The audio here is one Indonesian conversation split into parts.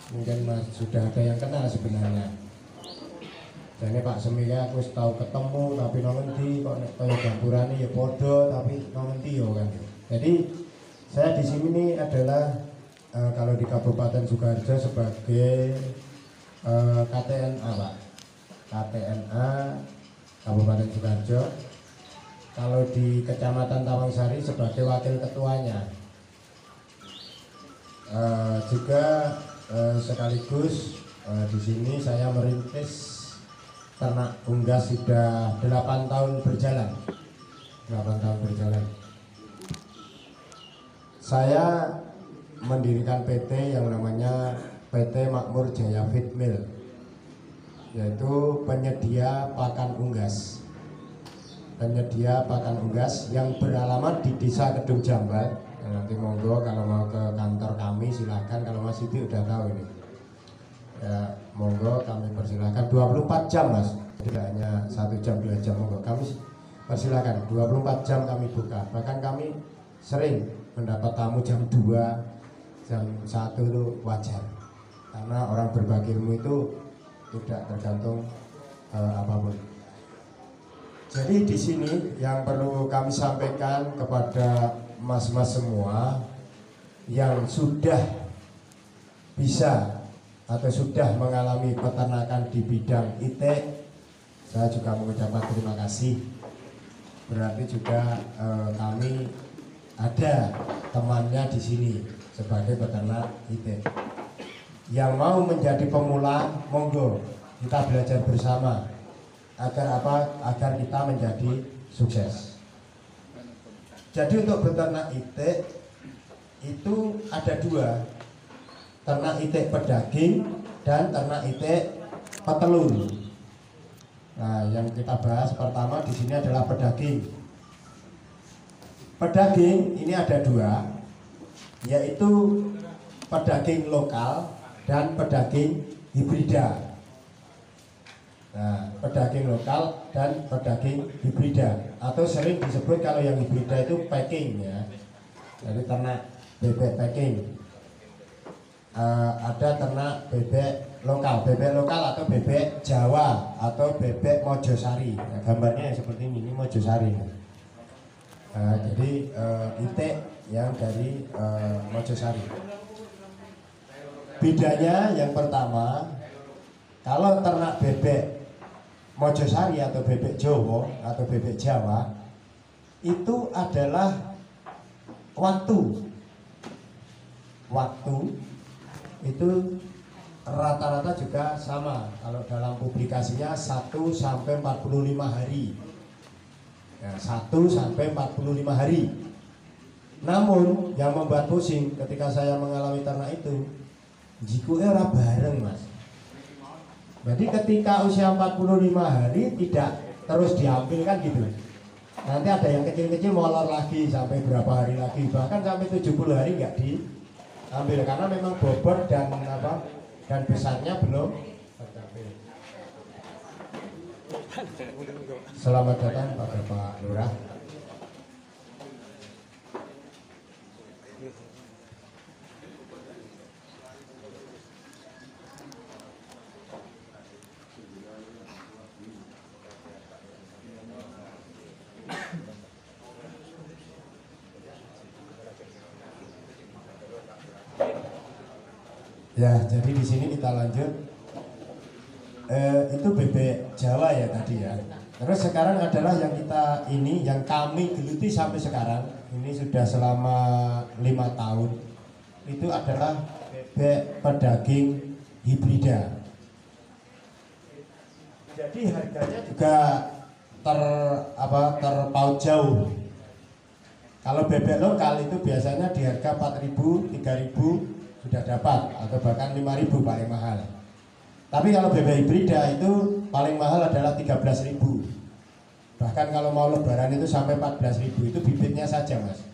Mungkin Mas sudah ada yang kenal sebenarnya. Jadi Pak Semia aku tahu ketemu tapi nongendi kok nek kaya gamburane ya padha tapi nongendi yo kan. Jadi saya di sini ini adalah kalau di Kabupaten Sukoharjo sebagai KTNA Pak. KTNA Kabupaten Sukoharjo. Kalau di Kecamatan Tawangsari sebagai wakil ketuanya. Juga sekaligus di sini saya merintis ternak unggas sudah 8 tahun berjalan. 8 tahun berjalan. Saya mendirikan PT yang namanya PT Makmur Jaya Feed Mill, yaitu penyedia pakan unggas. Penyedia pakan unggas yang beralamat di Desa Kedung Jambal. Nanti monggo kalau mau ke kantor kami silahkan, kalau Mas Siti udah tahu ini ya, monggo kami persilahkan 24 jam Mas, tidak hanya 1 jam 2 jam, monggo kami persilahkan 24 jam kami buka. Bahkan kami sering mendapat tamu jam 2 jam 1 itu wajar, karena orang berbagi ilmu itu tidak tergantung apapun. Jadi di sini yang perlu kami sampaikan kepada mas-mas semua yang sudah bisa atau sudah mengalami peternakan di bidang IT, saya juga mengucapkan terima kasih. Berarti juga kami ada temannya di sini sebagai peternak IT. Yang mau menjadi pemula, monggo kita belajar bersama agar apa? Agar kita menjadi sukses. Jadi untuk beternak itik itu ada 2, ternak itik pedaging dan ternak itik petelur. Nah, yang kita bahas pertama di sini adalah pedaging. Pedaging ini ada 2, yaitu pedaging lokal dan pedaging hibrida. Nah, pedaging lokal dan pedaging hibrida, atau sering disebut kalau yang hibrida itu packing ya. Jadi ternak bebek packing. Ada ternak bebek lokal atau bebek Jawa atau bebek Mojosari. Nah, gambarnya seperti ini Mojosari. Jadi itik yang dari Mojosari. Bedanya yang pertama, kalau ternak bebek Mojosari atau bebek Jawa atau bebek Jawa itu adalah waktu itu rata-rata juga sama. Kalau dalam publikasinya 1 sampai 45 hari ya, 1 sampai 45 hari. Namun yang membuat pusing ketika saya mengalami ternak itu, jiku ora bareng Mas. Jadi ketika usia 45 hari tidak terus diambil kan gitu. Nanti ada yang kecil-kecil molor lagi sampai berapa hari lagi, bahkan sampai 70 hari nggak diambil karena memang bobot dan dan besarnya belum tercapai. Selamat datang Pak Lurah. Ya, jadi di sini kita lanjut. Itu bebek Jawa ya tadi ya. Terus sekarang adalah yang kita ini, yang kami geluti sampai sekarang, ini sudah selama 5 tahun. Itu adalah bebek pedaging hibrida. Jadi harganya juga terpaut jauh. Kalau bebek lokal itu biasanya di harga 4.000, 3.000 sudah dapat, atau bahkan 5.000 paling mahal. Tapi kalau bebek hibrida itu paling mahal adalah 13.000. Bahkan kalau mau lebaran itu sampai 14.000. Itu bibitnya saja Mas.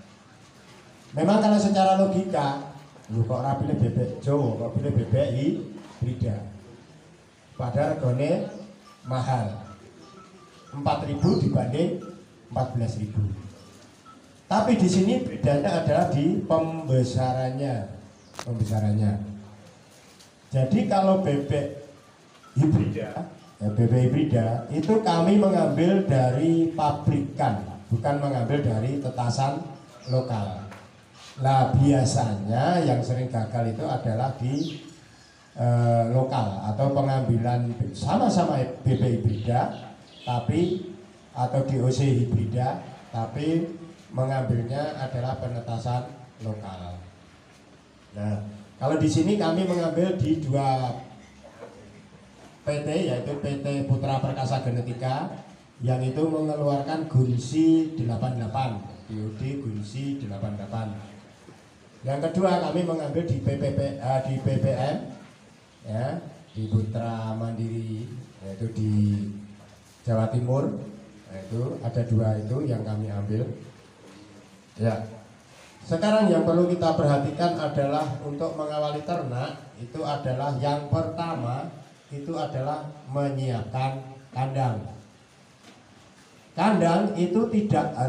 Memang kalau secara logika, lu kok pilih bebek Jawa, kok pilih bebek hibrida, padahal regane mahal, 4.000 dibanding 14.000. Tapi di sini bedanya adalah di pembesarannya. Jadi kalau bebek hibrida, bebek hibrida itu kami mengambil dari pabrikan, bukan mengambil dari tetasan lokal. Nah biasanya yang sering gagal itu adalah di lokal atau pengambilan sama-sama bebek hibrida, tapi atau DOC hibrida, tapi mengambilnya adalah penetasan lokal. Nah, kalau di sini kami mengambil di dua PT, yaitu PT Putra Perkasa Genetika yang itu mengeluarkan Gunsi 88, DOD Gunsi 88. Yang kedua kami mengambil di di BPM, ya, di Putra Mandiri, yaitu di Jawa Timur. Nah, itu ada dua itu yang kami ambil. Ya. Sekarang yang perlu kita perhatikan adalah untuk mengawali ternak itu adalah yang pertama itu adalah menyiapkan kandang. Kandang itu tidak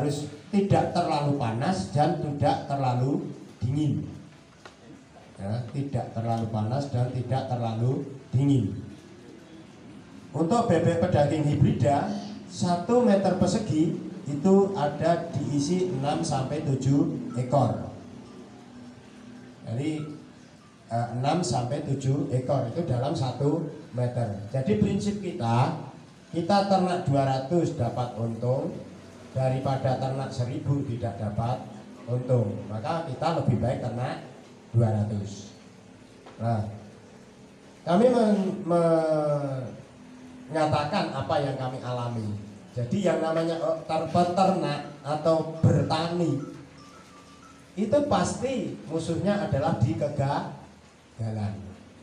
terlalu panas dan tidak terlalu dingin. Ya, tidak terlalu panas dan tidak terlalu dingin. Untuk bebek pedaging hibrida 1 meter persegi itu ada diisi 6-7 ekor. Jadi 6-7 ekor itu dalam 1 meter. Jadi prinsip kita ternak 200 dapat untung daripada ternak 1000 tidak dapat untung. Maka kita lebih baik ternak 200. Nah, kami menyatakan apa yang kami alami. Jadi yang namanya peternak atau bertani itu pasti musuhnya adalah di kegagalan.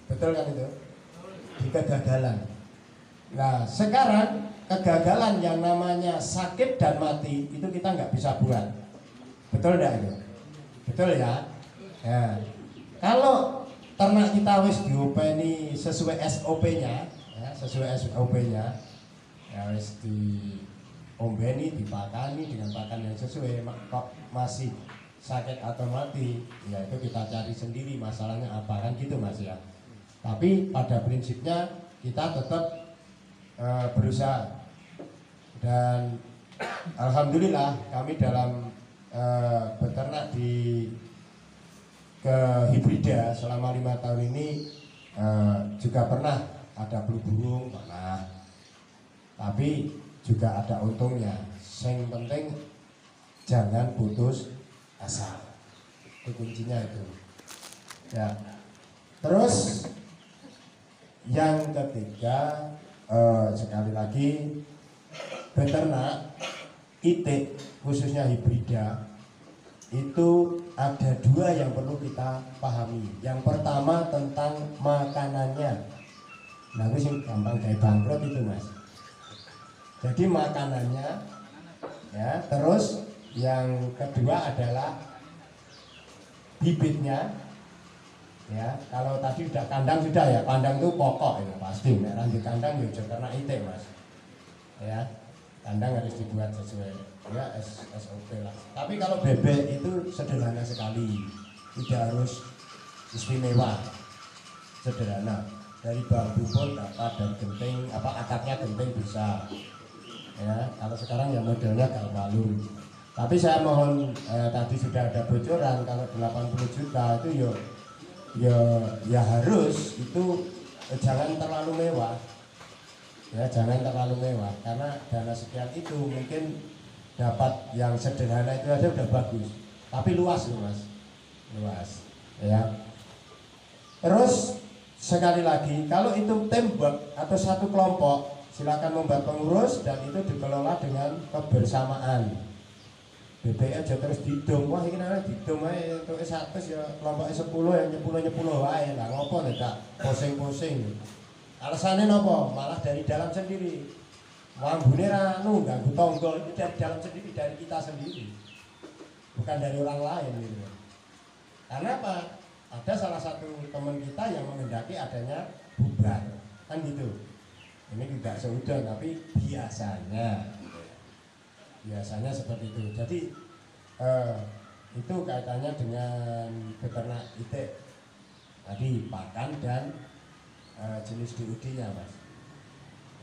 Betul kan itu? Di kegagalan. Nah sekarang kegagalan yang namanya sakit dan mati itu kita nggak bisa buat. Betul enggak itu? Betul ya? Ya. Kalau ternak kita wis diopeni sesuai SOP-nya, ya, sesuai SOP-nya, ya wis diombeni, dipakani dengan pakan yang sesuai, kok masih sakit atau mati, ya itu kita cari sendiri masalahnya apa, kan gitu Mas ya. Tapi pada prinsipnya kita tetap berusaha, dan alhamdulillah kami dalam beternak di hibrida selama 5 tahun ini juga pernah ada flu burung, pernah, tapi juga ada untungnya. Yang penting jangan putus asa, itu kuncinya itu ya. Terus yang ketiga, sekali lagi beternak IT khususnya hibrida itu ada 2 yang perlu kita pahami. Yang pertama tentang makanannya. Nah itu sih gampang kayak bangkrut itu Mas. Jadi makanannya ya. Terus yang kedua adalah bibitnya. Ya, kalau tadi udah kandang sudah ya, kandang itu pokok itu pasti. Nah, di kandang ya karena IT Mas. Ya, kandang harus dibuat sesuai ya SOP lah. Tapi kalau bebek itu sederhana sekali, tidak harus istimewa, sederhana. Dari bambu pun dapat, dan genting akadnya genting bisa. Ya, kalau sekarang ya modelnya galvalum. Tapi saya mohon tadi sudah ada bocoran kalau 80 juta itu ya harus itu jangan terlalu mewah. Ya, jangan terlalu mewah karena dana sekian itu mungkin dapat yang sederhana itu aja udah bagus. Tapi luas loh Mas. Luas. Ya. Terus sekali lagi kalau itu tembak atau satu kelompok silakan membuat pengurus dan itu dikelola dengan kebersamaan. BPI aja terus didom, wah ini namanya didom aja untuk S1 ya kelompoknya 10 yang nyepuluh wae lah, ngopo nih tak posing-posing. Alasannya nopo, malah dari dalam sendiri. Wambune ranu ganggu tonggo itu dari dalam sendiri, dari kita sendiri, bukan dari orang lain gitu. Karena apa? Ada salah satu teman kita yang menghendaki adanya bubar, kan gitu. Ini tidak seudon, tapi biasanya seperti itu. Jadi itu kaitannya dengan beternak IT tadi, pakan dan jenis DUD-nya mas.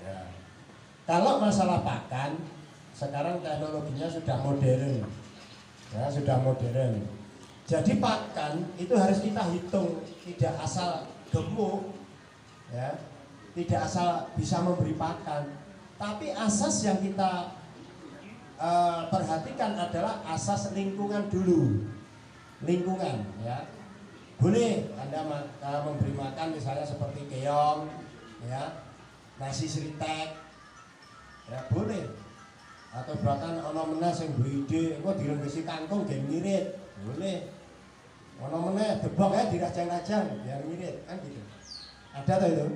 Ya. Kalau masalah pakan, sekarang teknologinya sudah modern, ya sudah modern. Jadi pakan itu harus kita hitung, tidak asal gemuk, ya, tidak asal bisa memberi pakan. Tapi asas yang kita perhatikan adalah asas lingkungan dulu, lingkungan, ya. Boleh Anda memberi makan misalnya seperti keong, ya, nasi seritek, ya boleh. Atau bahkan ono meneh sing duwe ide, kok dirembesi kangkung gen ngirit, boleh. Ono meneh debok ya dirajang-rajang biar ngirit, kan gitu. Ada tuh itu.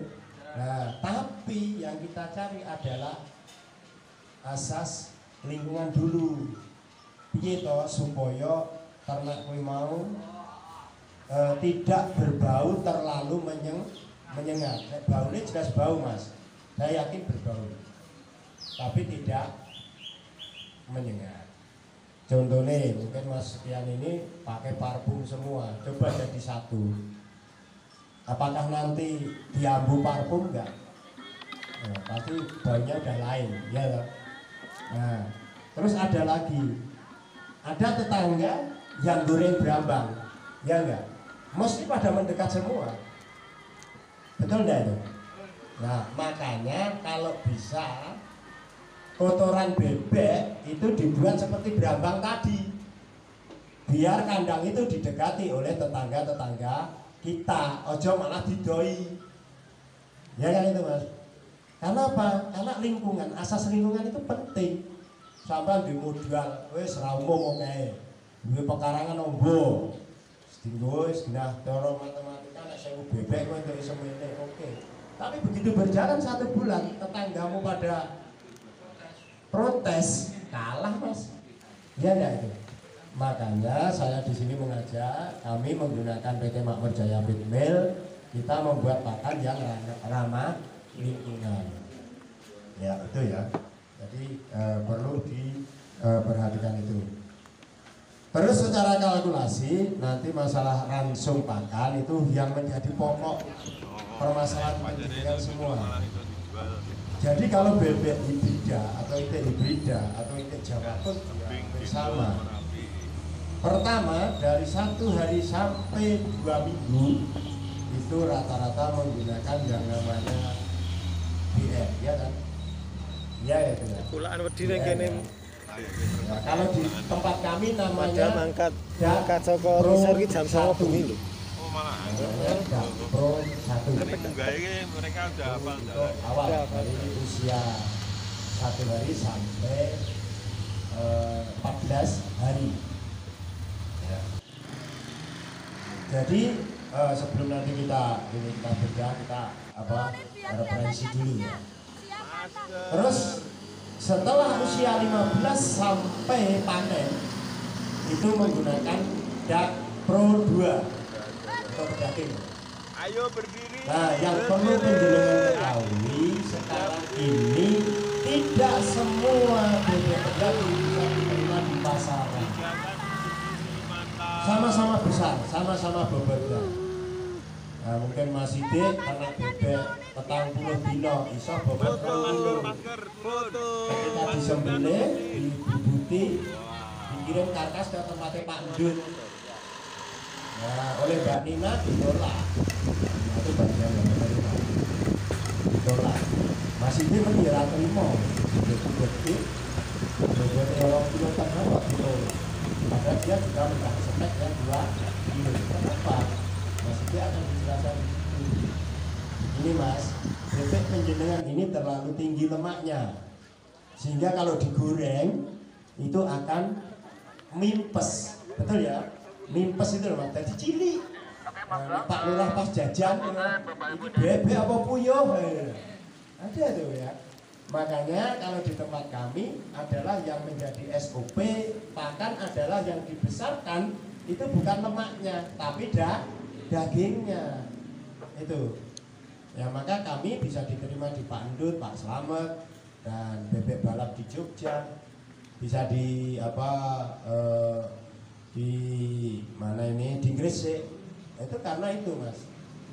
Nah, tapi yang kita cari adalah asas lingkungan dulu. Piye to supaya ternak kuwi mau tidak berbau terlalu menyengat. Baunya jelas bau mas, saya yakin berbau, tapi tidak menyengat. Contohnya mungkin mas Sekian ini pakai parfum semua, coba jadi satu, apakah nanti diambu parfum enggak? Nah, pasti baunya udah lain, ya kan? Nah, terus ada lagi, ada tetangga yang goreng berambang, ya enggak? Mesti pada mendekat semua, betul enggak itu? Nah, makanya kalau bisa kotoran bebek itu dibuat seperti berambang tadi, biar kandang itu didekati oleh tetangga-tetangga kita, ojo malah didoi, ya kan itu mas? Karena apa? Karena lingkungan, asas lingkungan itu penting. Sampai di modal, wes raumum oke, di pekarangan ombo, stinggo, segala dorong matematika, nak sewu bebek, kau untuk semuanya oke. Tapi begitu berjalan 1 bulan, tetanggamu pada protes, kalah mas, ya enggak itu. Makanya saya di sini mengajak, kami menggunakan PT Makmur Jaya Feed Mill, kita membuat pakan yang ramah lingkungan. Ya itu ya. Jadi perlu diperhatikan itu. Terus secara kalkulasi nanti masalah ransum pakan itu yang menjadi pokok permasalahan pendidikan semua. Jadi kalau bebek hibrida atau itik hibrida atau itik Jawa pun bersama. Pertama dari 1 hari sampai 2 minggu itu rata-rata menggunakan yang namanya BF, ya kan? Ya itu ya. Kulaan wedi ning kene. Nah, kalau di tempat kami namanya mangkat Joko Risar ki jam 9 bengi lho. Oh malah. Pro 1. Tapi enggak ini mereka udah apa enggak? Awal dari usia 1 hari sampai 14 hari. Ya. Jadi sebelum nanti kita bedah, kita referensi dulu ya. Terus setelah usia 15 sampai panen itu menggunakan DAK Pro 2 untuk daging. Ayo berdiri. Nah, yang perlu penjelasan ketahui sekarang ini tidak semua bebek daging bisa diterima di pasaran. Sama-sama besar, sama-sama bobotnya. Nah, mungkin masih dek karena bebek 40 dino iso bobot 20. Ketika disembelih, dibubuti, dikirim karkas ke tempatnya Pak Ndun. Nah, oleh Mbak Nina ditolak. Nah, itu bagian yang menerima. Ditolak. Masih dia mengira terima. Bukti, bobotnya orang kilo tengah kok ditolak. Padahal dia juga mendapat spek yang 2 kilo. Kenapa? Masih dia akan dijelaskan. Ini mas, bebek penjenengan ini terlalu tinggi lemaknya, sehingga kalau digoreng itu akan mimpes, betul ya? Mimpes itu loh mas, jadi cili. Pak Lurah pas jajan, ini bebek apa puyuh? Ada tuh ya. Makanya kalau di tempat kami adalah yang menjadi SOP pakan adalah yang dibesarkan itu bukan lemaknya, tapi dagingnya itu. Ya maka kami bisa diterima di Pak Endut, Pak Slamet, dan bebek balap di Jogja, bisa di di mana ini di Gresik. Itu karena itu mas,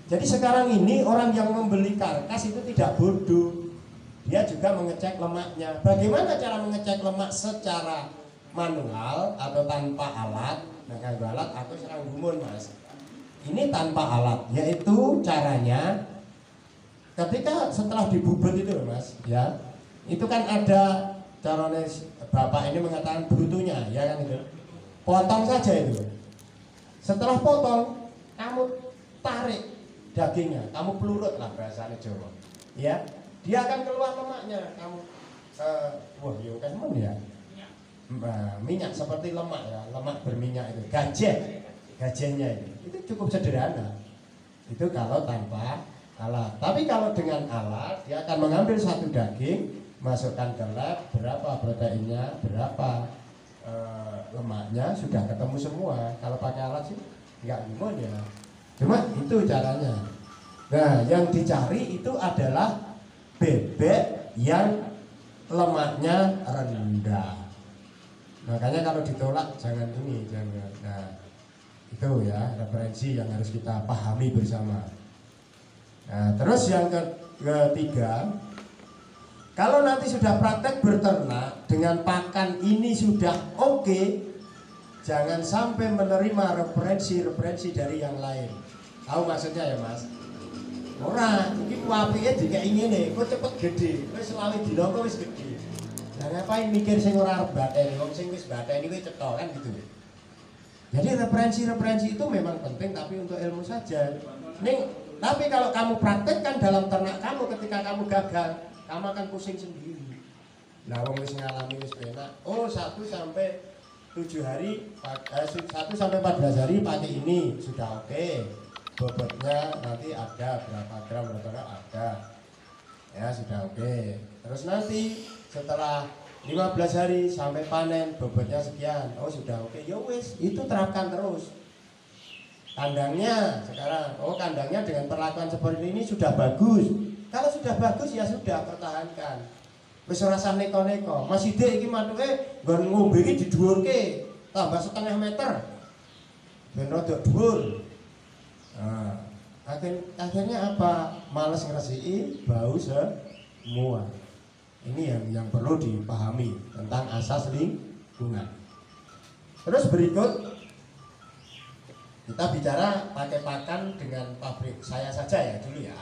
Jadi sekarang ini orang yang membeli karkas itu tidak bodoh, dia juga mengecek lemaknya. Bagaimana cara mengecek lemak secara manual atau tanpa alat? Nah, alat atau serang gumun, Mas. Ini tanpa alat, yaitu caranya ketika setelah dibubut itu, Mas, ya, itu kan ada caranya. Bapak ini mengatakan brutunya, ya kan itu. Potong saja itu. Setelah potong, kamu tarik dagingnya, kamu pelurut lah bahasanya Jawa, ya, dia akan keluar lemaknya. Kamu wah yo kan ya, minyak seperti lemak ya, lemak berminyak itu, gajahnya itu cukup sederhana. Itu kalau tanpa alat. Tapi kalau dengan alat, dia akan mengambil satu daging, masukkan ke lab, berapa proteinnya, berapa lemaknya, sudah ketemu semua. Kalau pakai alat sih nggak gimana ya. Cuma itu caranya. Nah, yang dicari itu adalah bebek yang lemaknya rendah. Makanya kalau ditolak jangan ini, jangan. Nah, itu ya referensi yang harus kita pahami bersama. Nah, terus yang ketiga, kalau nanti sudah praktek berternak dengan pakan ini sudah oke, jangan sampai menerima referensi dari yang lain. Tahu maksudnya ya, Mas? Ora, iki apike dikeki ngene, kok cepet gede. Wis selawe dina kok wis gede. Lah ngapain mikir sing ora arep bateni, wong sing wis bateni kuwi cetha kan gitu. Jadi referensi itu memang penting, tapi untuk ilmu saja. Tapi kalau kamu praktekkan dalam ternak kamu, ketika kamu gagal, kamu akan pusing sendiri. Nah, wong wis ngalami wis enak. Oh, 1 sampai 7 hari, 1 sampai 14 hari pakai ini sudah oke. Bobotnya nanti ada berapa gram ada, ya sudah oke. Terus nanti setelah 15 hari sampai panen bobotnya sekian, oh sudah oke. Ya wis, itu terapkan terus. Kandangnya sekarang, oh kandangnya dengan perlakuan seperti ini sudah bagus. Kalau sudah bagus ya sudah, pertahankan. Wis ora usah neko-neko. Mas Ide iki matuke nggon ngombe iki didhuwurke, tambah setengah meter. Ben rada dhuwur. Nah, akhirnya apa? Males ngresihi, bau semua. Ini yang perlu dipahami tentang asas lingkungan. Terus berikut kita bicara pakai pakan dengan pabrik saya saja ya dulu ya.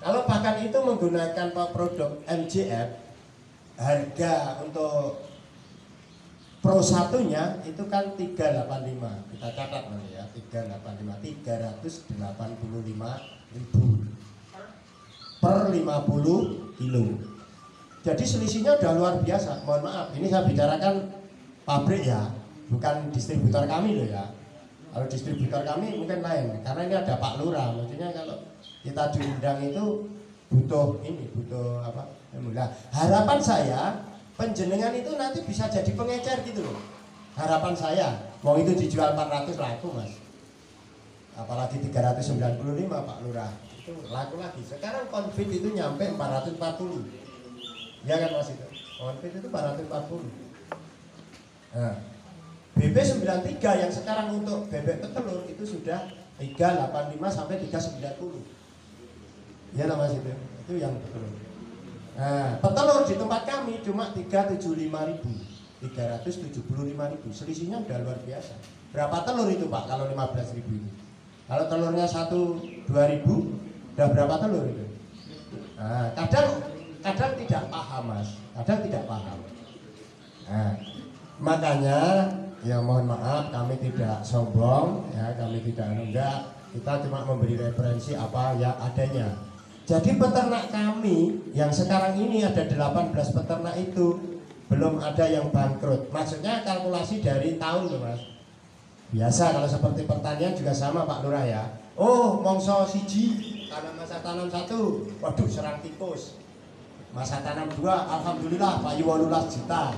Kalau pakan itu menggunakan produk MJF, harga untuk Pro satunya itu kan 385. Kita catat nanti ya, 385, 385.000 per 50 kilo. Jadi selisihnya udah luar biasa. Mohon maaf, ini saya bicarakan pabrik ya, bukan distributor kami loh ya. Kalau distributor kami mungkin lain, karena ini ada Pak Lurah. Maksudnya kalau kita diundang itu butuh apa? Nah, harapan saya penjenengan itu nanti bisa jadi pengecer gitu loh. Harapan saya, wong itu dijual 400 laku, Mas. Apalagi 395 Pak Lurah, itu laku lagi. Sekarang konfit itu nyampe 440. Ya kan Mas itu? Konfit itu 440. Nah, BB93 yang sekarang untuk bebek petelur itu sudah 385 sampai 390. Ya lah Mas itu yang petelur. Nah, petelur di tempat kami cuma 375.000, selisihnya udah luar biasa. Berapa telur itu Pak kalau 15.000 itu? Kalau telurnya 2.000, udah berapa telur itu? Nah, kadang tidak paham Mas, kadang tidak paham. Nah, makanya ya mohon maaf kami tidak sombong, ya kami tidak enggak, kita cuma memberi referensi apa ya adanya. Jadi peternak kami yang sekarang ini ada 18 peternak itu belum ada yang bangkrut. Maksudnya kalkulasi dari tahun loh Mas. Biasa kalau seperti pertanian juga sama Pak Lurah ya. Oh mongso siji masa tanam 1, waduh serang tikus. Masa tanam 2, alhamdulillah payu 18 juta.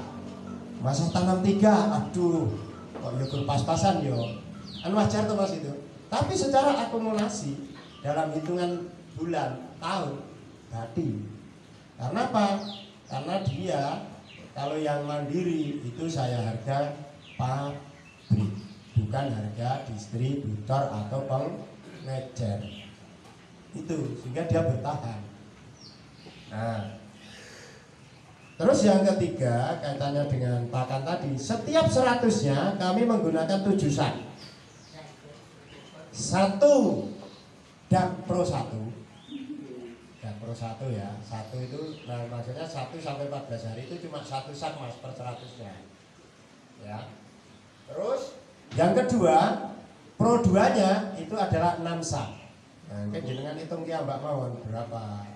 Masa tanam 3, aduh kok ya pas-pasan yo. Kan wajar tuh Mas itu. Tapi secara akumulasi dalam hitungan bulan, tahun, hati. Karena apa? Karena dia kalau yang mandiri itu saya harga pabrik, bukan harga distributor atau ngecer itu sehingga dia bertahan. Nah, terus yang ketiga kaitannya dengan pakan tadi, setiap 100-nya kami menggunakan 7 sak. 1 dak pro 1 ya, 1 itu nah, maksudnya 1 sampai 14 hari itu cuma 1 sak mas per 100-nya ya. Terus yang kedua pro 2-nya itu adalah 6 sak. Nah, jenengan hitung ya Mbak Mawon berapa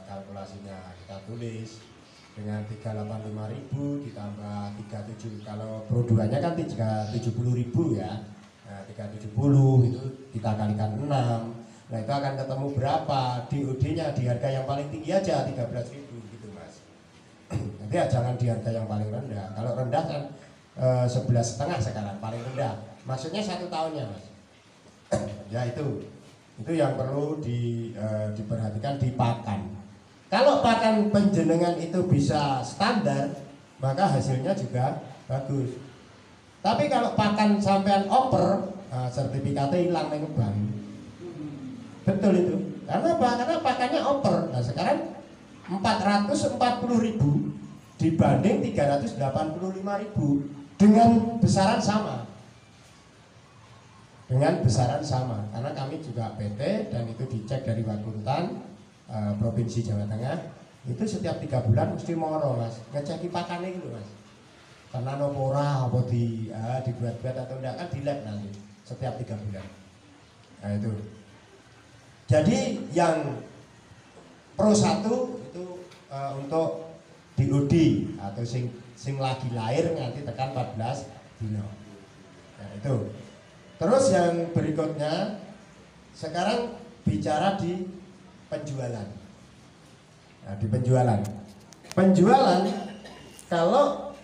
kalkulasinya, kita tulis dengan 385.000 ditambah 37, kalau pro 2-nya kan 370.000 ya. Nah, 370 itu kita kalikan 6. Nah, itu akan ketemu berapa? DOD-nya di harga yang paling tinggi aja 13.000 gitu, Mas. Nanti ya jangan di harga yang paling rendah. Kalau rendah kan 11,5 sekarang paling rendah. Maksudnya 1 tahunnya, Mas. Ya itu yang perlu diperhatikan di pakan. Kalau pakan penjenengan itu bisa standar, maka hasilnya juga bagus. Tapi kalau pakan sampean oper, sertifikatnya hilang ning bank. Betul itu. Karena apa? Karena pakannya oper. Nah, sekarang 440.000 dibanding 385.000 dengan besaran sama. Karena kami juga PT dan itu dicek dari Wakuntan Provinsi Jawa Tengah, itu setiap 3 bulan mesti moro mas ngeceki pakannya gitu mas, karena nomora apa dibuat-buat atau enggak kan di lab nanti setiap 3 bulan. Nah itu jadi yang pro 1 itu untuk DOD atau sing lagi lahir nanti tekan 14 dino. Nah itu. Terus yang berikutnya sekarang bicara di penjualan. Nah, di penjualan kalau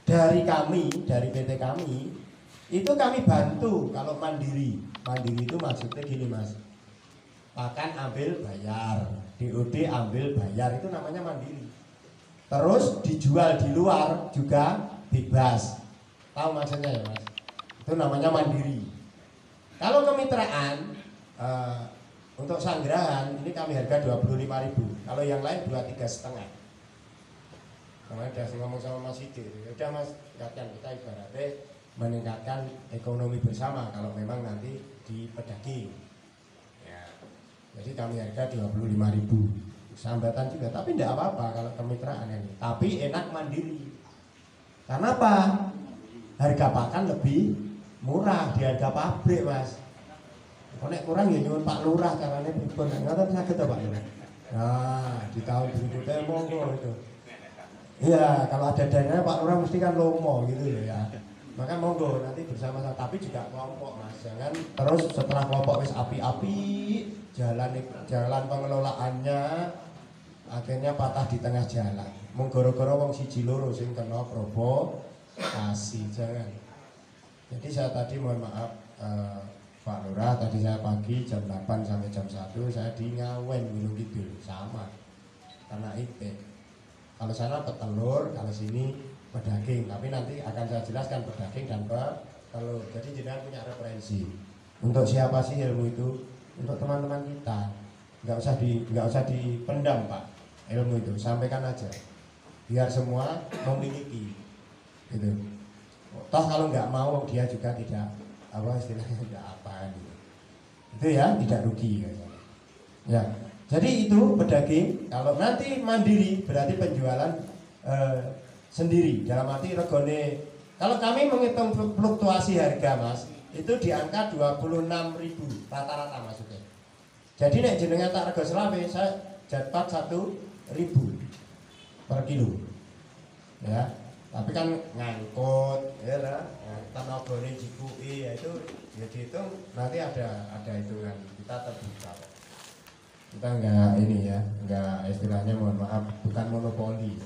dari PT kami itu kami bantu. Kalau mandiri itu maksudnya gini mas, pakan ambil bayar, DOD ambil bayar, itu namanya mandiri. Terus dijual di luar juga bebas, tahu maksudnya ya mas, itu namanya mandiri. Kalau kemitraan untuk sanggrahan ini kami harga 25.000. Kalau yang lain 23,5. Kemarin udah ngomong sama Mas Ide, udah mas tingkatkan, kita ibaratnya meningkatkan ekonomi bersama kalau memang nanti di pedaging ya. Jadi kami harga 25.000. Sambatan juga, tapi tidak apa-apa kalau kemitraan ini. Tapi enak mandiri. Karena apa? Harga pakan lebih murah di harga pabrik mas. Nek kurang ya nyuwun Pak Lurah carane pripun. Ngoten saged ta Pak Lurah. Nah, di tahun berikutnya monggo itu. Iya, kalau ada dana Pak Lurah mesti kan lomo gitu loh ya. Maka monggo nanti bersama-sama, tapi juga kelompok mas. Jangan terus setelah kelompok wis api-api, jalan pengelolaannya akhirnya patah di tengah jalan. Mung gara-gara wong siji loro sing kena provokasi, jangan. Jadi saya tadi mohon maaf Pak Lurah, tadi saya pagi jam 8 sampai jam 1 saya di Ngawen Gunung Kidul sama karena IP. Kalau sana petelur, kalau sini pedaging. Tapi nanti akan saya jelaskan pedaging dan petelur. Jadi jenengan punya referensi. Untuk siapa sih ilmu itu? Untuk teman-teman kita. Nggak usah dipendam Pak. Ilmu itu sampaikan aja. Biar semua memiliki. Gitu. Toh kalau nggak mau dia juga tidak istilahnya tidak apa gitu. Itu ya tidak rugi ya. Jadi itu pedaging. Kalau nanti mandiri berarti penjualan sendiri dalam arti regone. Kalau kami menghitung fluktuasi harga mas, itu di angka 26.000 rata-rata maksudnya. Jadi nek jenengan tak rego selawe saya dapat 1.000 per kilo. Ya. Tapi kan ngangkut ya lah, tenagane jikuki ya itu ya dihitung nanti ada hitungan, kita terbuka. Kita enggak ini ya, enggak istilahnya mohon maaf bukan monopoli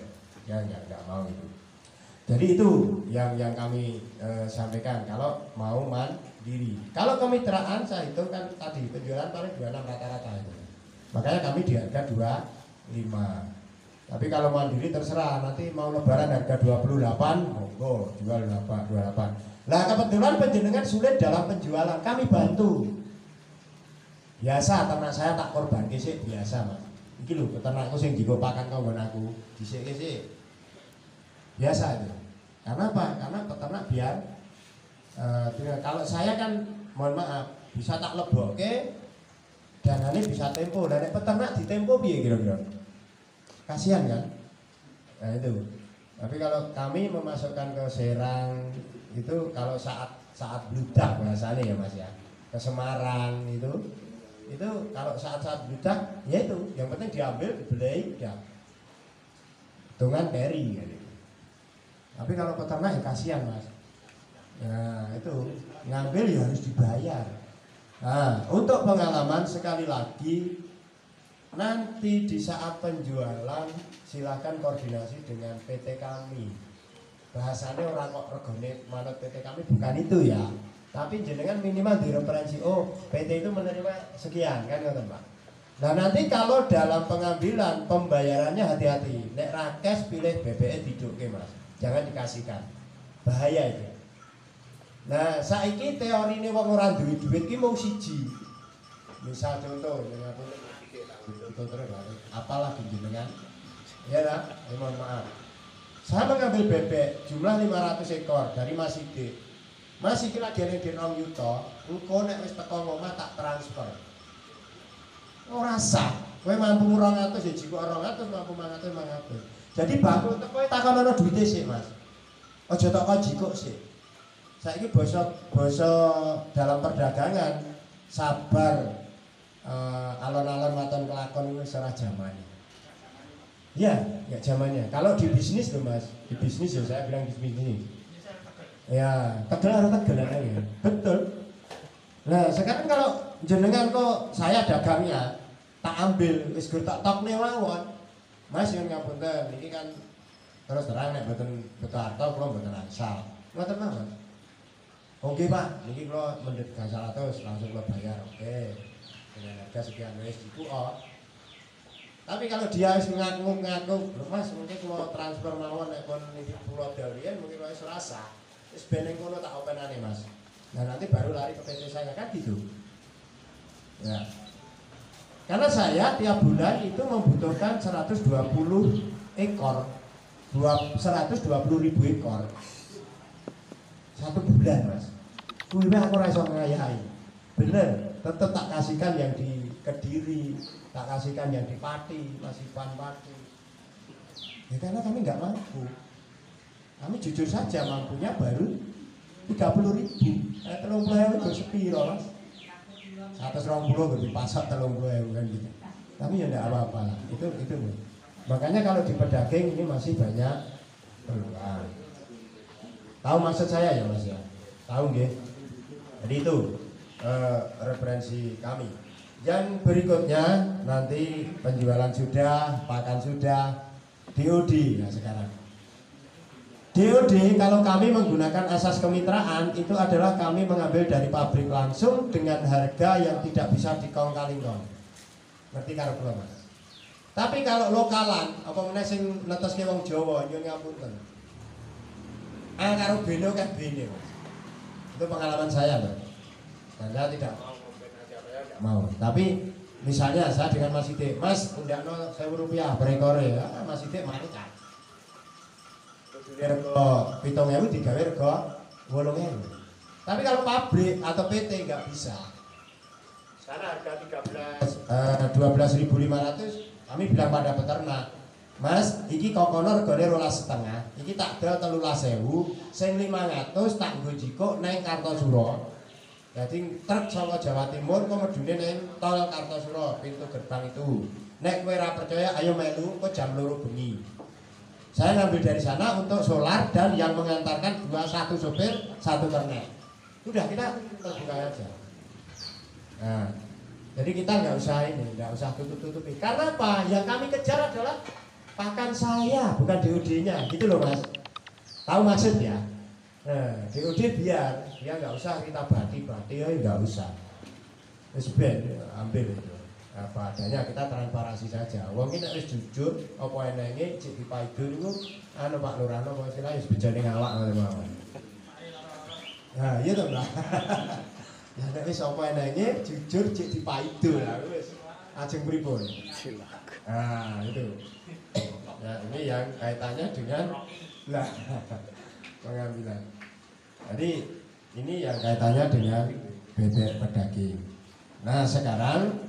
ya enggak mau itu. Jadi itu yang kami sampaikan kalau mau mandiri. Kalau kemitraan saya hitung kan tadi penjualan paling 26 rata-rata itu. Makanya kami di harga 25. Tapi kalau mandiri terserah, nanti mau lebaran harga 28, monggo jual 28. Nah kebetulan penjenengan sulit dalam penjualan, kami bantu. Biasa ternak saya tak korban sih biasa mas. Iki lho peternakku sing digo pakan kanggo aku dhisik sih. Biasa itu. Karena apa? Karena peternak biar kalau saya kan mohon maaf bisa tak lebokke danane bisa tempo. Dan peternak ditempo piye kira-kira? Kasihan kan? Nah itu. Tapi kalau kami memasukkan ke Serang itu kalau saat bludak bahasanya ya mas ya, ke Semarang itu kalau saat bludak ya itu yang penting diambil dibeli udah hitungan peri gitu. Tapi kalau peternak ya kasihan mas. Nah itu ngambil ya harus dibayar. Nah untuk pengalaman sekali lagi nanti di saat penjualan silahkan koordinasi dengan PT kami. Bahasanya orang kok regone manut PT kami bukan itu ya. Tapi jenengan minimal di referensi PT itu menerima sekian kan ngoten Pak. Nah nanti kalau dalam pengambilan pembayarannya hati-hati. Nek rakes pilih BBE didukke Mas. Jangan dikasihkan. Bahaya itu. Nah saiki teorine wong ora duwe duit ki mung siji. Misal contoh dengan itu terus apalagi jenengan ya lah, mohon maaf saya mengambil bebek jumlah 500 ekor dari Mas Ide. Mas iki lagi ning Denom Yuto engko nek wis teko omah tak transfer ora sah kowe mampu 200 ya jiko 200 mampu 500 jadi bakul teko takonono duwite sik Mas aja toko jiko sik saiki basa dalam perdagangan sabar alon-alon waton kelakon itu serah zamannya. Ya, ya zamannya. Kalau di bisnis loh mas, di bisnis ya saya bilang di bisnis. Ya, tegel aja. Betul. Nah sekarang kalau jenengan kok saya dagangnya tak ambil, wis gur tak tok mawon. Mas yang ngapunten, ini kan terus terang nek mboten harta kula mboten asal. Ngoten mawon. Oke Pak, niki kula mendhet 100 langsung kula bayar. Oke. Dengan harga sekian wis iku tapi kalau dia wis ngaku Mas mungkin kalau transfer mawon nek kon niki pulau dalian mungkin wis rasa wis beneng kono tak openane Mas. Nah nanti baru lari ke PT saya kan gitu. Ya. Karena saya tiap bulan itu membutuhkan 120 ekor 120.000 ekor satu bulan Mas. Kuwi aku ora iso ngayahi. Bener. Tetap tak kasihkan yang di Kediri, tak kasihkan yang di Pati, masih Pati. Ya karena kami nggak mampu. Kami jujur saja mampunya baru 30.000. 30.000 itu sepiro Mas. 120 lebih pasar 30.000 kan gitu. Tapi ya enggak apa-apa lah. Itu. Makanya kalau di pedagang ini masih banyak peluang. Tahu maksud saya ya Mas ya? Tahu nggih? Jadi itu referensi kami. Yang berikutnya nanti penjualan sudah, pakan sudah, DOD. Nah sekarang DOD kalau kami menggunakan asas kemitraan itu adalah kami mengambil dari pabrik langsung dengan harga yang tidak bisa dikong-kali-kong. Ngerti karo kula Mas? Tapi kalau lokalan apa meneh sing neteske wong Jawa nyuwun ngapunten. Karo beno kan bene Mas. Itu pengalaman saya Mas. Dan saya tidak mau. Tapi misalnya saya dengan Mas Sidik, Mas undakno 1.000 rupiah per ekor ya, Mas Sidik mari kan. Rego 7.000 digawe rego 8.000. Tapi kalau pabrik atau PT nggak bisa. Karena harga 12.500 kami bilang pada peternak, Mas, iki kokono regane 12,5. Iki tak dol 13.000, sing 500 tak nggo jiko nang Kartosuro. Jadi truk saka Jawa Timur kok medune ning tol Kartosuro, pintu gerbang itu. Nek kowe ora percaya ayo melu kok jam 2 bengi. Saya ngambil dari sana untuk solar dan yang mengantarkan satu sopir, satu ternak. Udah kita terbuka aja. Nah, jadi kita nggak usah tutup-tutupi. Karena apa? Yang kami kejar adalah pakan saya, bukan DOD-nya. Gitu loh Mas. Tahu maksud ya? Nah, DOD biar dia nggak usah kita bati-bati, ya nggak usah. Wis ben ambil itu. Apa adanya kita transparansi saja. Wong ki nek wis jujur apa enenge cek dipaido niku anu Pak Lurano kok istilah wis bejane ngawak ngono mawon. Nah, iya to, Mbak. Ya nek wis apa enake jujur cek dipaido lah wis. Ajeng pripun? Silakan. Nah, itu. Ya, ini yang kaitannya dengan lah pengambilan. Jadi ini yang kaitannya dengan bebek pedaging. Nah, sekarang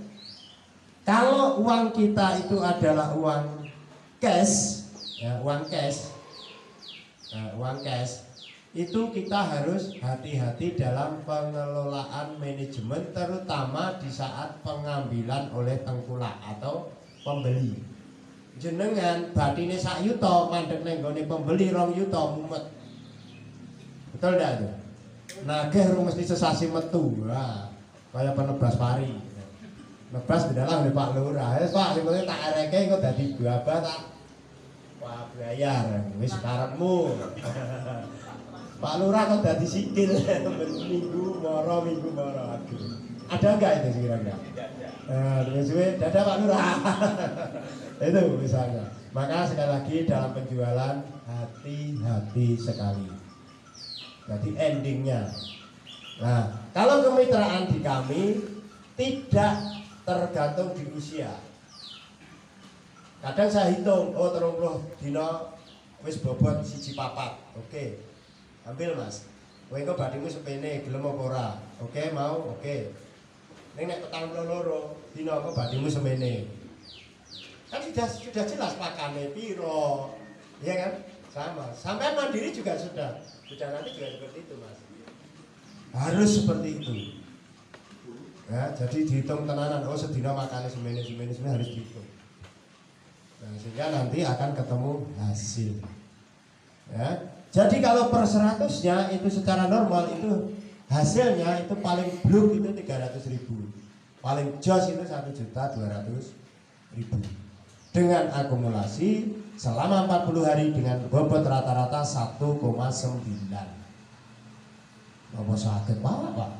kalau uang kita itu adalah uang cash, ya, uang cash. Nah, uang cash itu kita harus hati-hati dalam pengelolaan manajemen, terutama di saat pengambilan oleh tengkulak atau pembeli. Jenengan batine sak yuta mandek ning gone pembeli 2 yuta mumet. Betul ndak itu? Nagih rung mesti sesasi metu. Wah, kaya penebas pari. Nebas didalang oleh Pak Lurah. Pak, sing penting tak areke engko dadi babah tak Pak bayar. Wis karepmu. Pak Lurah kok dadi sikil minggu moro. Aduh. Ada enggak itu kira-kira? Suwe dada Pak Lurah. Itu misalnya. Maka sekali lagi dalam penjualan hati-hati sekali. Jadi endingnya. Nah, kalau kemitraan di kami tidak tergantung di usia. Kadang saya hitung, oh 30 dino wis bobot 1 papat. Oke. Ambil Mas. Kowe engko badhimu sepene gelem apa ora? Oke, mau? Oke. Ning nek 42 dino engko badhimu semene. Kan sudah jelas pakane piro. Iya kan? Sama. Sampai mandiri juga sudah nanti juga seperti itu, Mas. Harus seperti itu. Ya, jadi dihitung tenanan. Oh, sedina makane semene harus dihitung. Nah, sehingga nanti akan ketemu hasil. Ya. Jadi kalau per 100-nya itu secara normal itu hasilnya itu paling bluk itu 300.000. Paling jos itu 1.200.000. Dengan akumulasi selama 40 hari dengan bobot rata-rata 1,9. Apa sakit Pak?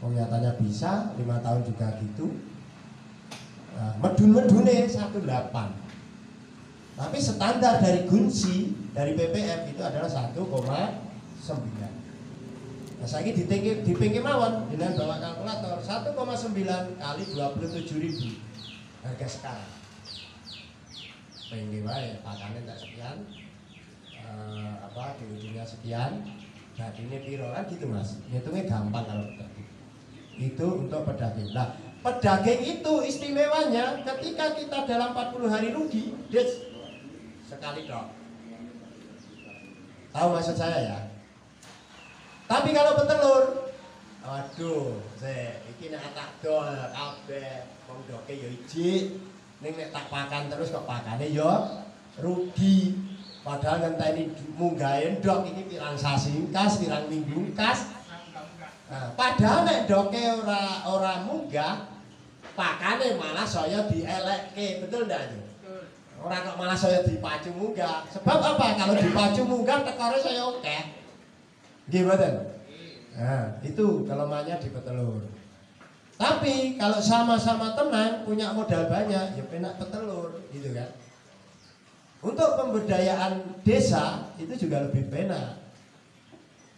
Nyatanya bisa 5 tahun juga gitu. Nah, medun-medune 18. Tapi standar dari Gunsi, dari PPM itu adalah 1,9. Nah, saya ini dipinggi mawon dengan bawa kalkulator 1,9 kali 27.000 harga sekarang. Pinggi wae pakane tak sekian, di ujungnya sekian. Nah ini piro kan gitu Mas. Hitungnya gampang kalau pedaging. Itu untuk pedaging. Nah, pedaging itu istimewanya ketika kita dalam 40 hari rugi, sekali dok. Tahu maksud saya ya? Tapi kalau petelur, waduh, iki nek tak dol kabeh wong doke ya iji, ning nek tak pakan terus kok pakane ya rugi. Padahal ngenteni munggahe ndok iki pirang sasi kas, pirang minggu kas. Nah, padahal nek doke ora munggah, pakane malah saya dielekke, betul ndak itu? Orang kok malah saya dipacu munggah. Sebab apa? Kalau dipacu munggah tekore saya oke. Nggih mboten? Nah, itu kelemahannya di petelur. Tapi kalau sama-sama tenang, punya modal banyak, ya penak petelur, gitu kan. Untuk pemberdayaan desa itu juga lebih penak.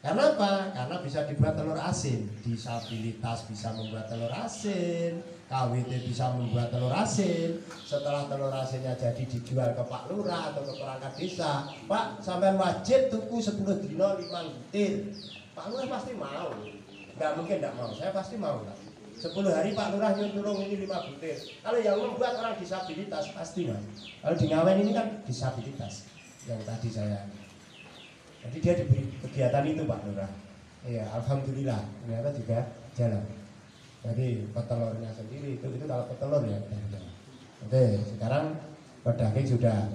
Karena apa? Karena bisa dibuat telur asin. Disabilitas bisa membuat telur asin, KWT bisa membuat telur asin. Setelah telur asinnya jadi dijual ke Pak Lurah atau ke perangkat desa, Pak sampean wajib tuku 10 dino 5 butir. Pak Lurah pasti mau. Nggak mungkin nggak mau, saya pasti mau lah. 10 hari Pak Lurah nyuruh ini 5 butir. Kalau yang membuat orang disabilitas pasti Mas. Kalau di Ngawen ini kan disabilitas yang tadi saya. Jadi dia diberi kegiatan itu Pak Lurah. Iya, alhamdulillah ternyata juga jalan. Jadi petelurnya sendiri itu kalau petelur ya. Oke, sekarang pedaging sudah.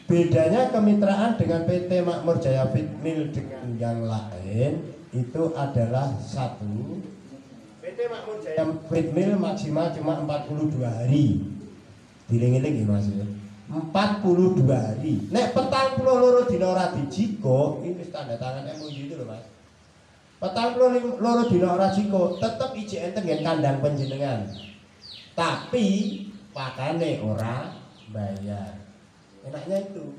Bedanya kemitraan dengan PT Makmur Jaya Feedmill dengan yang lain itu adalah satu. PT Makmur Jaya Feedmill maksimal cuma 42 hari. Diling-iling ya Mas ya. 42 hari. Nek 42 dina ora dijiko, ini tanda tangan MOU itu loh Mas. 42 dina ora jiko, tetep IJN tengen kandang panjenengan. Tapi pakane ora bayar. Enaknya itu.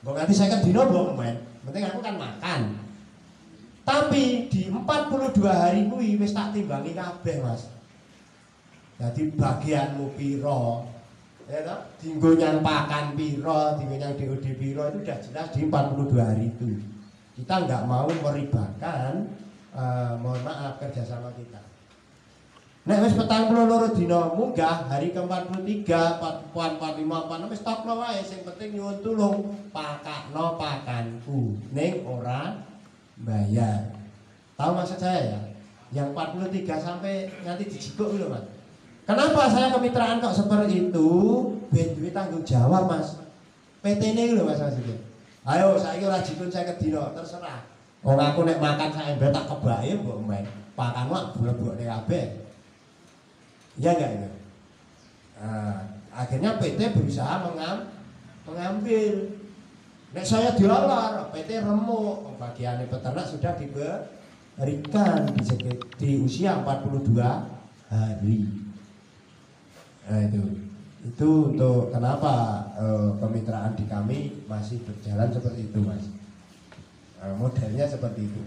Mbok nganti 50 dina mbok men. Penting aku kan makan. Tapi di 42 hari kuwi wis tak timbangi kabeh, Mas. Jadi bagianmu piro, ya toh? Dinggo nyang pakan piro, dinggo nyang DOD piro itu udah jelas di 42 hari itu. Kita nggak mau meribakan, mohon maaf kerjasama kita. Nek wis 42 dina munggah hari ke-43, 44, 45, 46 wis stop wae, sing penting nyuwun tulung pakakno pakanku ning ora bayar. Tahu maksud saya ya? Yang 43 sampai nanti dijikuk lho, Mas. Kenapa saya kemitraan kok seperti itu? Ben duwe tanggung jawab, Mas. PT ini lho Mas maksudnya. Ayo saiki ora jikun 50 dina, terserah. Wong aku nek makan sak ember tak kebake mbok men. Pakanmu blebokne kabeh. Iya enggak itu? Akhirnya PT berusaha mengambil. Nek saya diolor, PT remuk. Bagian peternak sudah diberikan di usia 42 hari. Nah itu untuk kenapa kemitraan di kami masih berjalan seperti itu, Mas. Modelnya seperti itu.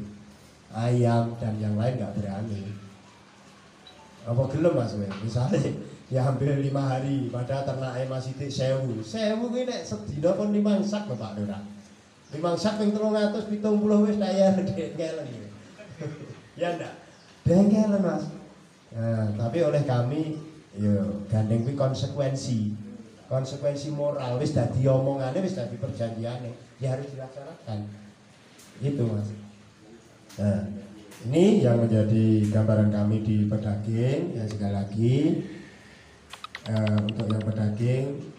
Ayam dan yang lain nggak berani. Apa gelem, Mas? Misalnya diambil 5 hari, padahal ternaknya masih di 1000 ini nek sedina pun 5 sak lho Pak Lurah. 5 sak ping 370 wis daya dengkelen. Ya ndak? Dengkelen, Mas. Nah, tapi oleh kami yo gandeng kuwi konsekuensi moral wis dadi omongane, wis dadi perjanjiane, ya harus dilaksanakan. Itu, Mas. Nah, ini yang menjadi gambaran kami di pedaging. Ya sekali lagi untuk yang pedaging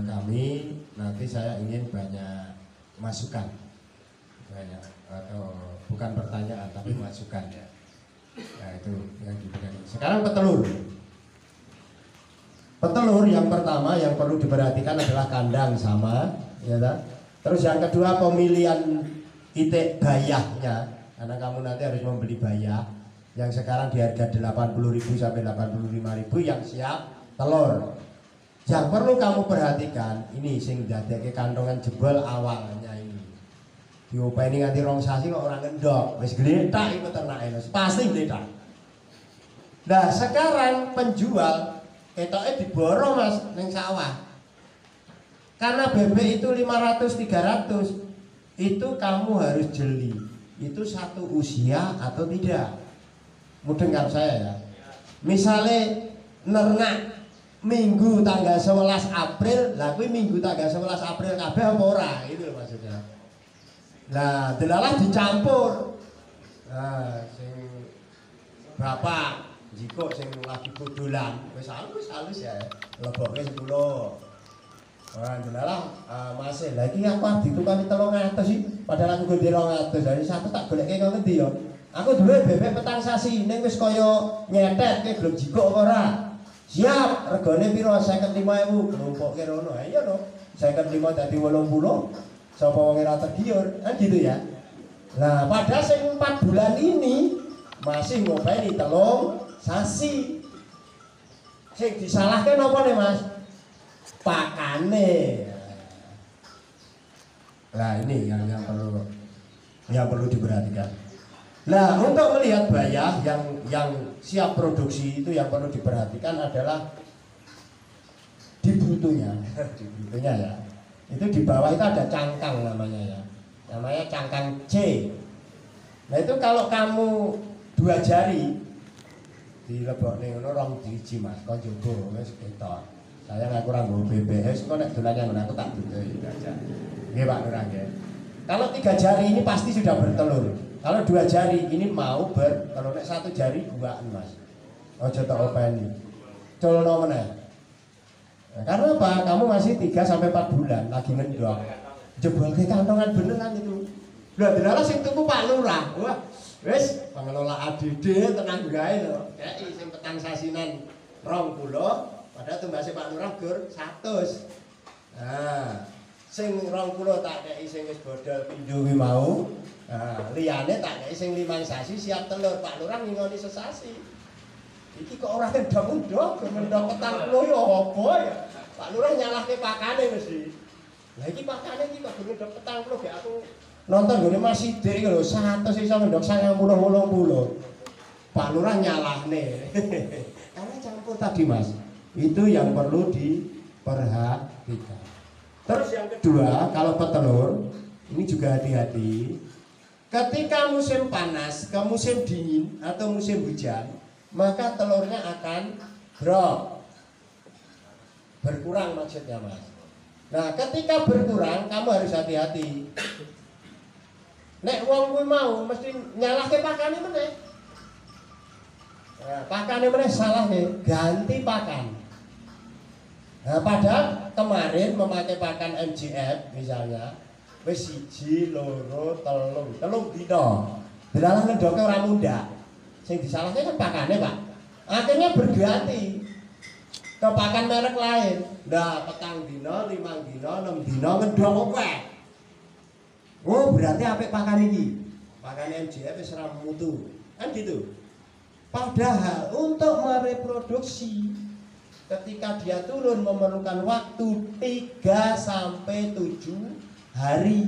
kami nanti saya ingin banyak masukan, banyak atau bukan pertanyaan tapi masukan ya. Nah itu yang di pedaging. Sekarang petelur. Petelur yang pertama yang perlu diperhatikan adalah kandang sama, ya tak? Terus yang kedua pemilihan titik bayahnya, karena kamu nanti harus membeli bayah yang sekarang di harga 80.000 sampai 85.000 yang siap telur. Yang perlu kamu perhatikan ini sing dadeke kantongan jebol awalnya ini. Diopeni nganti rong sasi kok ora ngendok, wis gletak iku ternake, pasti gletak. Nah, sekarang penjual ketoknya diborong, Mas, ning sawah. Karena bebek itu 500-300, itu kamu harus jeli. Itu satu usia atau tidak. Mudengar saya ya. Misalnya nernak minggu tanggal 11 April, lah kuwi minggu tanggal 11 April kabeh apa ora? Itu maksudnya. Nah, delalah dicampur. Nah, sing bapak jiko sing lagi kudulan wis halus ya leboke 10. Wah, delalah masih lagi aku ditukani 300 sih. Padahal aku ganti 200. Dari satu tak goleke kok ngendi ya. Aku duwe bebek petang sasi ning wis kaya nyetet ke glog jiko apa ora. Siap, regane piro? 55.000. Kelompoke rono. Iya no. 55 dadi 80. Sapa wong ora tergiur, kan gitu ya. Nah, padahal sing 4 bulan ini masih ngopeni telung sasi. Sing disalahkan apa nih, Mas? Pakane. Nah, ini yang perlu diperhatikan. Nah, untuk melihat bayah yang siap produksi itu yang perlu diperhatikan adalah di brutonya. Di brutonya ya. Itu di bawah itu ada cangkang namanya ya. Namanya cangkang C. Nah, itu kalau kamu 2 jari dilebokne ngono rong driji, Mas, kok jogo wis ketok. Saya nggak kurang nggo BBS kok nek dolannya ngono aku tak butuhi aja. Nggih, Pak Lurah nggih. Kalau 3 jari ini pasti sudah bertelur. Kalau 2 jari ini mau bertelur, nek 1 jari buaan, Mas. Aja tak openi. Culno meneh. Nah, karena apa? Kamu masih 3 sampai 4 bulan lagi ngendok. Jebolke kantongan beneran itu. Lha delala sing tuku Pak Lurah. Wah, wis pengelola ADD tenang gae lho. Kei sing petang sasinan 20, padahal tumbase Pak Lurah gur 100. Nah, sing 20 tak kei sing wis bodol pindho kuwi mau. Nah, liyane tak kei sing 5 sasi siap telur. Pak Lurah ngingoni sesasi. Iki kok ora ndok-ndok, ndok petang puluh ya apa ya? Pak Lurah nyalahke pakane mesti. Lah iki pakane iki kok ndok petang puluh gek aku nonton gone Mas Sidik iki lho 100 iso ngendok 90 Pak Lurah nyalahne. Karena campur tadi Mas. Itu yang perlu diperhatikan. Terus yang kedua, kalau petelur ini juga hati-hati. Ketika musim panas ke musim dingin atau musim hujan, maka telurnya akan berkurang maksudnya Mas. Nah, ketika berkurang kamu harus hati-hati. Nek wong kuwi mau mesti nyalahke pakane meneh. Nah, pakane meneh salahke, ganti pakan. Nah, padahal kemarin memakai pakan MGF misalnya wis 1, 2, 3 dina. Delalah ngendoke ora mudah. Sing disalahke kan pakane, Pak. Akhirnya berganti ke pakan merek lain. Nah, 4 dina, 5 dina, 6 dina ngendok akeh. Oh, berarti apik pakan iki. Pakan MGF wis ora mutu. Kan gitu. Padahal untuk mereproduksi ketika dia turun memerlukan waktu 3 sampai 7 hari.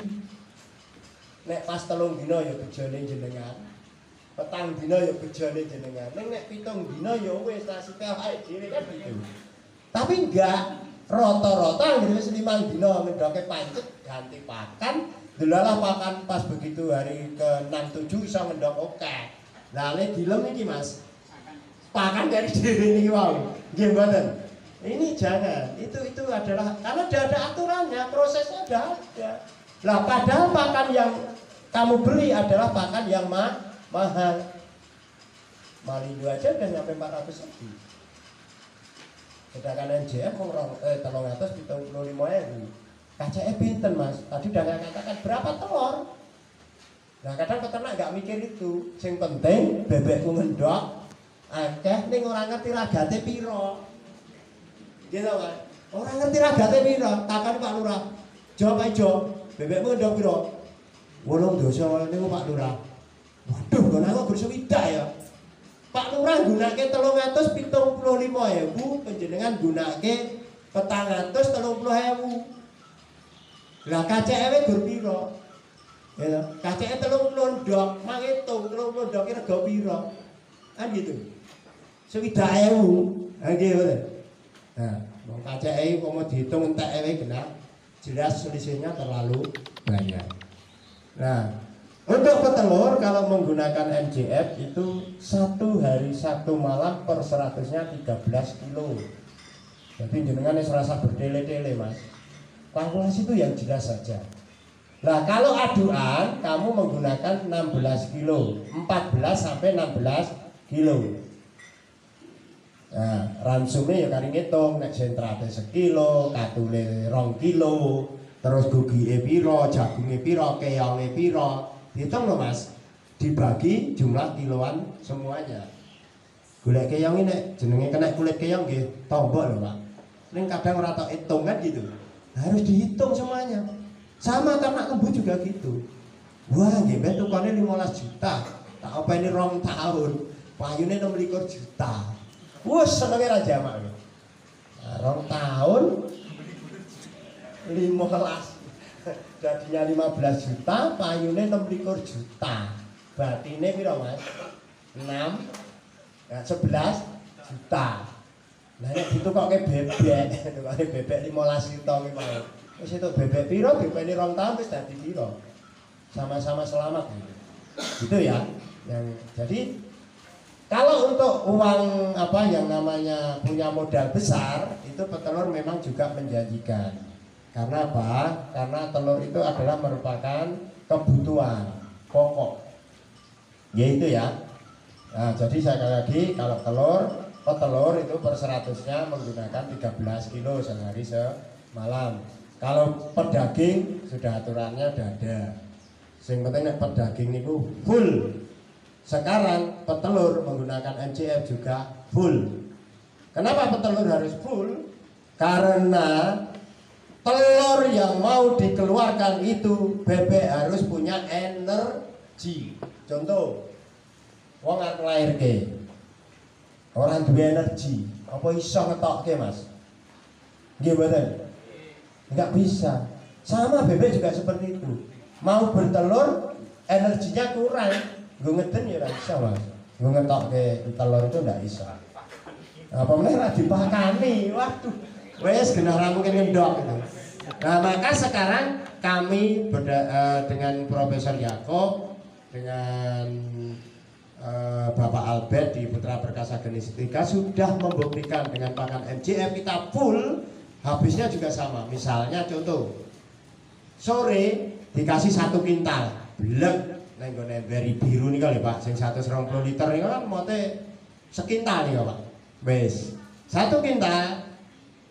Nek pas 3 dina ya bejone jenengan. 4 dina ya bejone jenengan. Nek 7 dina ya wis nasibe awake dhewe kan gitu. Tapi enggak, rata-rata anggere wis 5 dina ngendoke pancet ganti pakan, delalah pakan pas begitu hari ke 6 7 iso ngendok oke. Lah le dilem iki Mas. Pakan dari diri ini wow, gimana? Ini jangan, itu adalah karena tidak ada aturannya, prosesnya tidak ada. Lah padahal pakan yang kamu beli adalah pakan yang mahal. Malindo aja udah nyampe 400 lebih. Sedangkan NJF mau 375.000. KCE pinten Mas? Tadi udah katakan berapa telur? Nah kadang peternak nggak mikir itu. Yang penting bebekku ngendok. Akeh ning ora ngerti ragate pira. Gitu kan? Ora ngerti ragate pira, takon Pak Lurah. Jawab aja, bebekmu ndok pira? 8 dosa niku Pak Lurah. Waduh, kok aku gur swidak ya. Pak Lurah gunake 375.000, panjenengan gunake 430.000. Lah KCE gur pira? Ya, KCE 30 ndok, manghitung 30 ndok rega pira? Kan gitu. 1.000.000. Ha nggih betul. Nah, wong KCI kok mau dihitung entek ewe genap, jelas selisihnya terlalu banyak. Nah, untuk petelur kalau menggunakan MGF itu 1 hari 1 malam per 100-nya 13 kilo. Jadi jenengan wis rasa berdele-dele Mas. Kalkulasi itu yang jelas saja. Nah, kalau aduan kamu menggunakan 16 kilo, 14 sampai 16 kilo. Nah, ransumnya ya kari ngitung, nek sentrate 1 kilo, katule 2 kilo, terus gugie piro, jagunge piro, keonge piro, dihitung loh Mas, dibagi jumlah kiloan semuanya. Golek keong ini jenenge kena kulit keong nggih, tombok loh Pak. Ning kadang ora tok hitung kan gitu. Harus dihitung semuanya. Sama ternak lembu juga gitu. Wah, nggih ben tukane 15 juta. Tak openi 2 tahun. Payune 26 juta. Wes senenge ra jamak. Nah, 2 tahun 15. Jadinya 15 juta, payune 26 juta. Batine pira, Mas? 6. Nah, 11 juta. Lah nek ditukokke bebek, tukoke bebek 15 juta ki mau. Wis itu bebek pira, bebekne 2 tahun wis dadi pira. Sama-sama selamat gitu. Gitu ya. Jadi kalau untuk uang apa yang namanya punya modal besar, itu petelur memang juga menjanjikan. Karena apa? Karena telur itu adalah merupakan kebutuhan pokok. Yaitu ya. Nah, jadi sekali lagi kalau petelur itu per 100-nya menggunakan 13 kilo sehari semalam. Kalau per daging sudah aturannya sudah ada. Yang penting per daging itu full. Sekarang petelur menggunakan MGF juga full. Kenapa petelur harus full? Karena telur yang mau dikeluarkan itu bebek harus punya energi. Contoh, wong arep nglairke. Orang duwe energi, apa iso ngetokke, Mas? Nggih mboten? Enggak bisa. Sama bebek juga seperti itu. mau bertelur energinya kurang, gue ngeden ya ora iso Mas. Gue ngetokke telur itu ndak iso. Apa meneh ra dipakani, waduh. Wes genah ra mungkin ngendok gitu. Nah, maka sekarang kami dengan Profesor Yakob, dengan Bapak Albert di Putra Perkasa Genetika sudah membuktikan dengan pakan MJF kita full, habisnya juga sama. Misalnya contoh, sore dikasih 1 kintal, blek neng gone beri biru nih kali Pak, sing 120 liter nih kan mote sekintal nih Pak. Wes, 1 kintal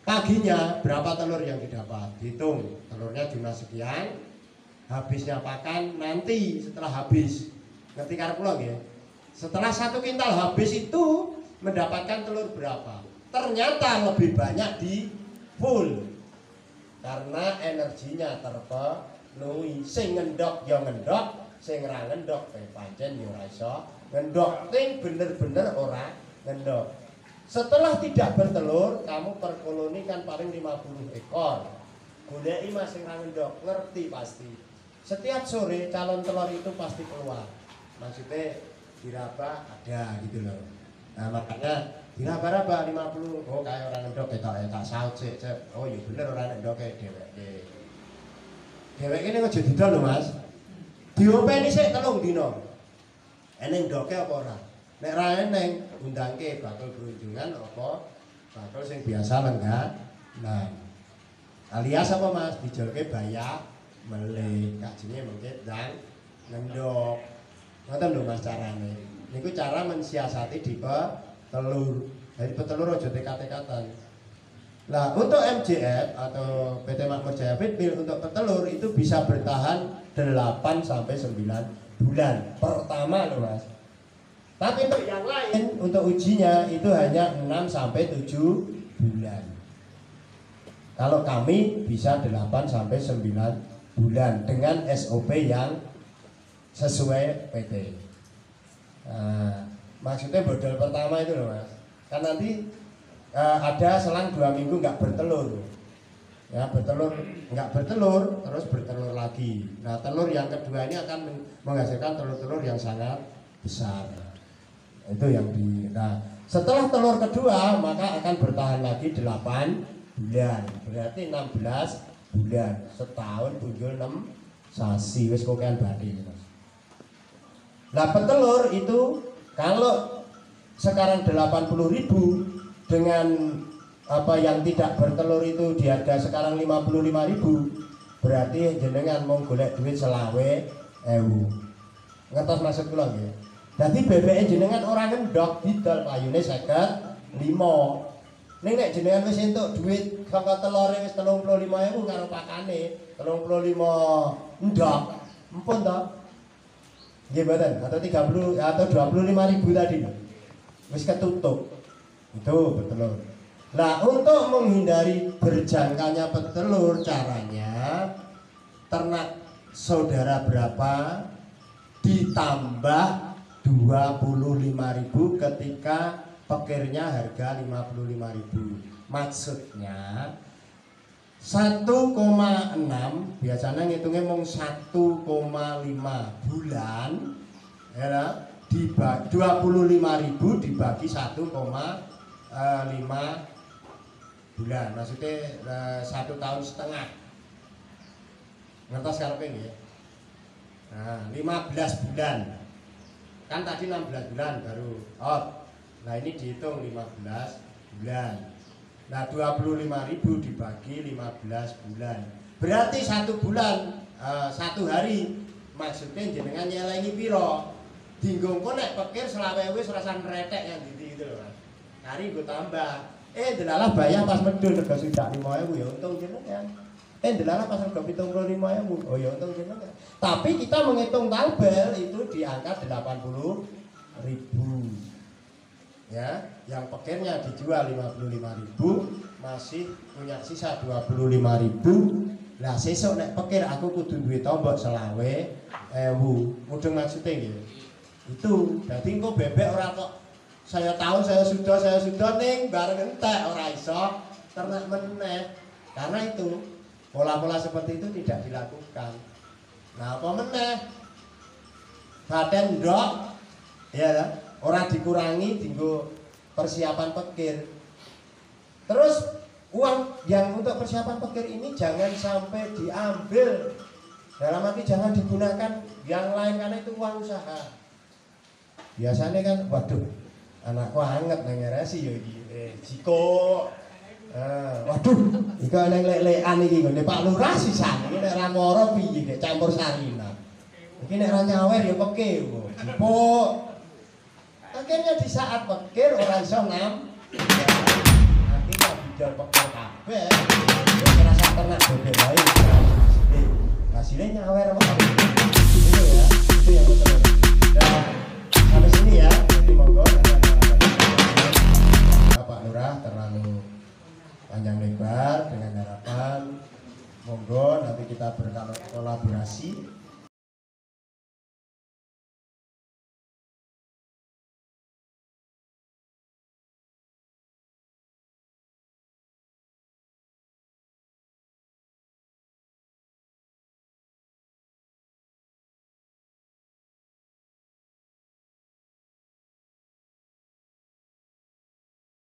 paginya berapa telur yang didapat? Hitung telurnya jumlah sekian, habisnya pakan nanti setelah habis. Ngerti karep kula nggih? Setelah 1 kintal habis itu mendapatkan telur berapa? Ternyata lebih banyak di full karena energinya terpenuhi. Sing ngendok ya ngendok, sing ra ngendok pancen ya ora iso ngendok. Ting bener-bener ora ngendok. Setelah tidak bertelur, kamu per koloni kan paling 50 ekor. Goleki mas sing ra ngendok, ngerti pasti. Setiap sore calon telur itu pasti keluar. Maksudnya diraba ada gitu loh. Nah makanya diraba-raba 50. Oh kayak orang ngendok tak saut sih. Oh iya bener orang ngendok kayak dewek ini aja didol lho Mas. Diopeni sik 3 dina. Eneng ndoke apa ora? Nek ra eneng undangke bakal berunjungan apa bakal sing biasa lenggah. Nah alias apa Mas dijolke bayak melih kajine mengke ndang ngendok. Ngoten lho Mas carane. Niku cara mensiasati di petelur. Jadi petelur aja tekat-tekatan. Nah, untuk MJF atau PT Makmur Jaya Feed Mill untuk petelur itu bisa bertahan 8 sampai 9 bulan pertama loh Mas. Tapi untuk yang lain untuk ujinya itu hanya 6 sampai 7 bulan. Kalau kami bisa 8 sampai 9 bulan dengan SOP yang sesuai PT. Nah, maksudnya model pertama itu loh Mas. Kan nanti ada selang 2 minggu nggak bertelur. Ya bertelur nggak bertelur terus bertelur lagi. Nah telur yang kedua ini akan menghasilkan telur-telur yang sangat besar. Itu yang di. Nah setelah telur kedua maka akan bertahan lagi 8 bulan. Berarti 16 bulan. Setahun punjul 6 sasi. Wis kokean badhe Mas. Nah petelur itu kalau sekarang 80.000 dengan apa yang tidak bertelur itu di harga sekarang 55.000 berarti jenengan mau golek duit 20.000. Ngertos maksud kula nggih. Dadi bebeke jenengan ora ngendok didol payune 55. Ning nek jenengan wis entuk duit saka telure wis 35.000 karo pakane 35 ndok. Empun to? Nggih mboten, atau 30 atau 25.000 tadi. Wis ketutup. Itu petelur. Nah, untuk menghindari berjangkanya petelur caranya ternak saudara berapa ditambah 25.000 ketika pekirnya harga 55.000. Maksudnya 1,6 biasanya ngitungnya mung 1,5 bulan ya, 25.000 dibagi 1,5 bulan, maksudnya 1,5 tahun. Ngertos karepe nggih? Nah, 15 bulan. Kan tadi 16 bulan baru out. Nah, ini dihitung 15 bulan. Nah 25.000 dibagi 15 bulan berarti 1 bulan 1 hari. Maksudnya jenengan nyelengi piro dinggongko nek pikir 20.000 serasan retek yang gitu loh Mas. Hari gue tambah delalah bayar pas medul rega sudah 5.000 ya untung jenengan. Delalah pas rega 75.000 oh ya untung jenengan. Tapi kita menghitung tabel itu di angka 80.000 ya, yang pekirnya dijual 55.000 masih punya sisa 25.000. Lah sesuk nek pekir aku kudu duwe tombok 20.000. Mudeng maksudnya nggih. Itu dadi engko bebek ora kok saya tahu saya sudah ning bareng entek ora iso ternak meneh. Karena itu pola-pola seperti itu tidak dilakukan. Nah, apa meneh? Baten ndok ya, ora dikurangi dienggo persiapan pikir. Terus uang yang untuk persiapan pikir ini jangan sampai diambil. Dalam arti jangan digunakan yang lain karena itu uang usaha. Biasanya kan, waduh, anakku anget nang ngeresi ya iki. Jiko. Waduh, iki nang lek-lekan iki ngene Pak Lurah sisane iki nek ra moro piye nek campur sarina. Iki nek ra nyawer ya peke kok. Dipuk. Akhirnya di saat pikir ora iso nam. Akhirnya bidal pikir kabeh. Wis ngerasa tenan bebek wae. Hasilnya nyawer apa? Itu ya, itu yang betul. Dan sampai sini ya, jadi monggo Pak Lurah terlalu panjang lebar dengan harapan monggo nanti kita berkolaborasi